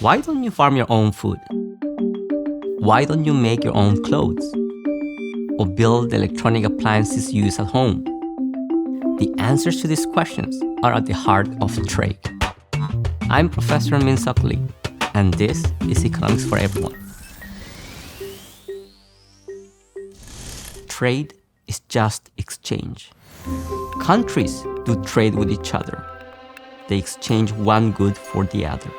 Why don't you farm your own food? Why don't you make your own clothes? Or build the electronic appliances you use at home? The answers to these questions are at the heart of trade. I'm Professor Min Sok Lee, and this is Economics for Everyone. Trade is just exchange. Countries do trade with each other. They exchange one good for the other.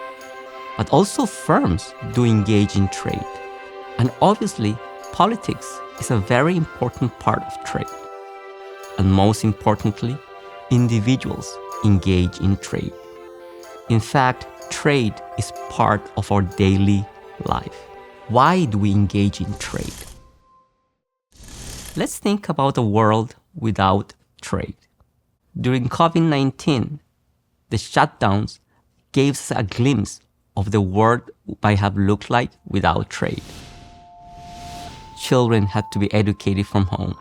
But also firms do engage in trade. And obviously, politics is a very important part of trade. And most importantly, individuals engage in trade. In fact, trade is part of our daily life. Why do we engage in trade? Let's think about a world without trade. During COVID-19, the shutdowns gave us a glimpse of the world might have looked like without trade. Children had to be educated from home.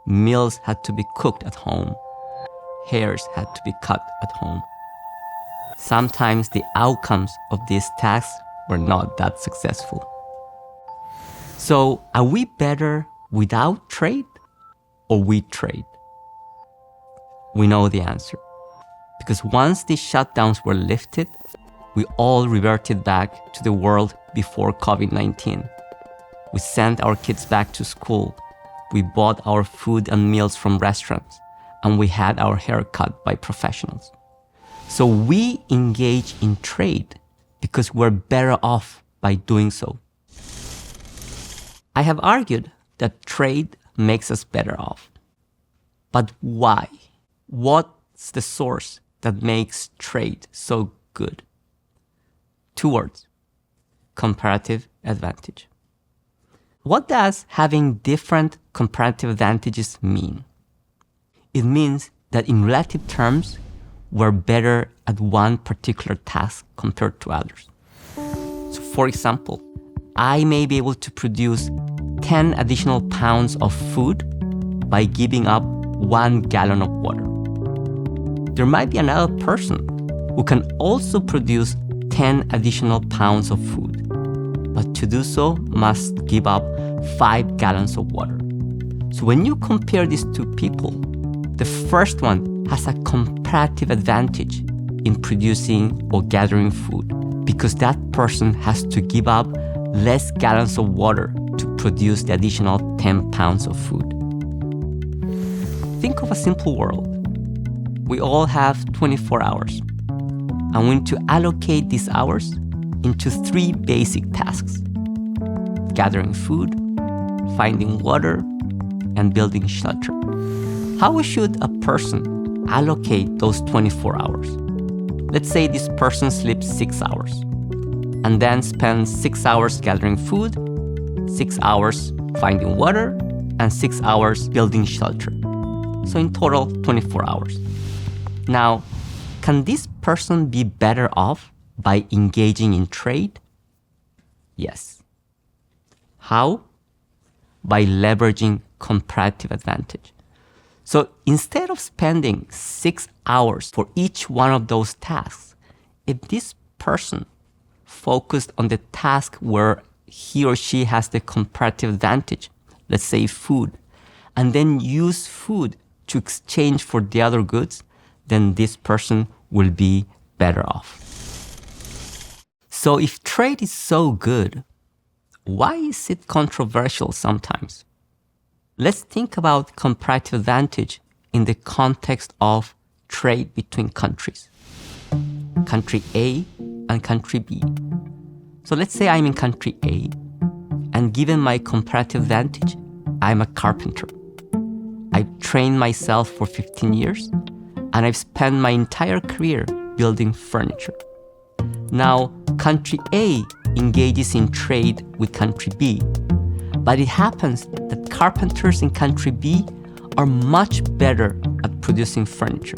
Meals had to be cooked at home. Hairs had to be cut at home. Sometimes the outcomes of these tasks were not that successful. So, are we better without trade or with trade? We know the answer. Because once these shutdowns were lifted, we all reverted back to the world before COVID-19. We sent our kids back to school. We bought our food and meals from restaurants, and we had our hair cut by professionals. So we engage in trade because we're better off by doing so. I have argued that trade makes us better off. But why? What's the source that makes trade so good? 2 words: comparative advantage. What does having different comparative advantages mean? It means that in relative terms, we're better at one particular task compared to others. So for example, I may be able to produce 10 additional pounds of food by giving up 1 gallon of water. There might be another person who can also produce 10 additional pounds of food, but to do so must give up 5 gallons of water. So when you compare these two people, the first one has a comparative advantage in producing or gathering food because that person has to give up less gallons of water to produce the additional 10 pounds of food. Think of a simple world. We all have 24 hours, and we need to allocate these hours into 3 basic tasks: gathering food, finding water, and building shelter. How should a person allocate those 24 hours? Let's say this person sleeps 6 hours and then spends 6 hours gathering food, 6 hours finding water, and 6 hours building shelter. So in total, 24 hours. Now, can this person be better off by engaging in trade? Yes. How? By leveraging comparative advantage. So instead of spending 6 hours for each one of those tasks, if this person focused on the task where he or she has the comparative advantage, let's say food, and then use food to exchange for the other goods, then this person will be better off. So if trade is so good, why is it controversial sometimes? Let's think about comparative advantage in the context of trade between countries. Country A and country B. So let's say I'm in country A, and given my comparative advantage, I'm a carpenter. I've trained myself for 15 years, and I've spent my entire career building furniture. Now, country A engages in trade with country B, but it happens that carpenters in country B are much better at producing furniture.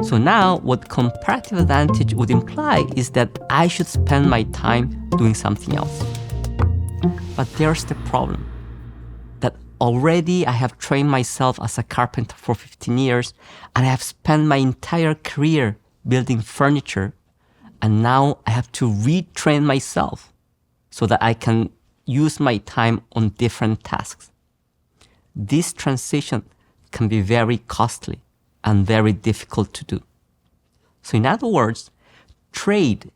So now what comparative advantage would imply is that I should spend my time doing something else. But there's the problem, that already I have trained myself as a carpenter for 15 years, and I have spent my entire career building furniture, And now I have to retrain myself so that I can use my time on different tasks. This transition can be very costly and very difficult to do. So in other words, trade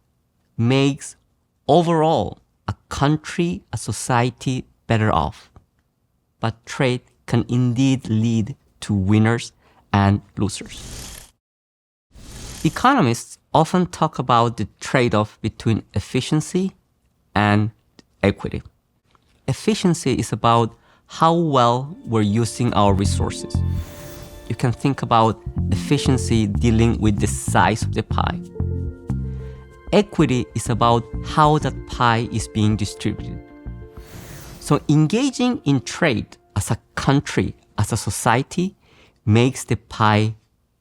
makes overall a country, a society better off. But trade can indeed lead to winners and losers. Economists often talk about the trade-off between efficiency and equity. Efficiency is about how well we're using our resources. You can think about efficiency dealing with the size of the pie. Equity is about how that pie is being distributed. So engaging in trade as a country, as a society, makes the pie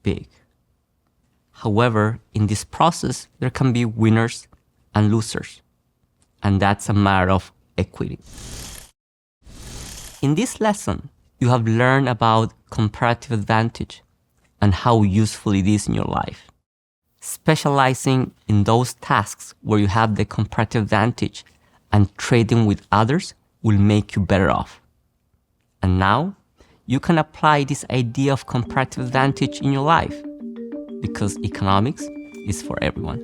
big. However, in this process, there can be winners and losers, and that's a matter of equity. In this lesson, you have learned about comparative advantage and how useful it is in your life. Specializing in those tasks where you have the comparative advantage and trading with others will make you better off. And now, you can apply this idea of comparative advantage in your life because economics is for everyone.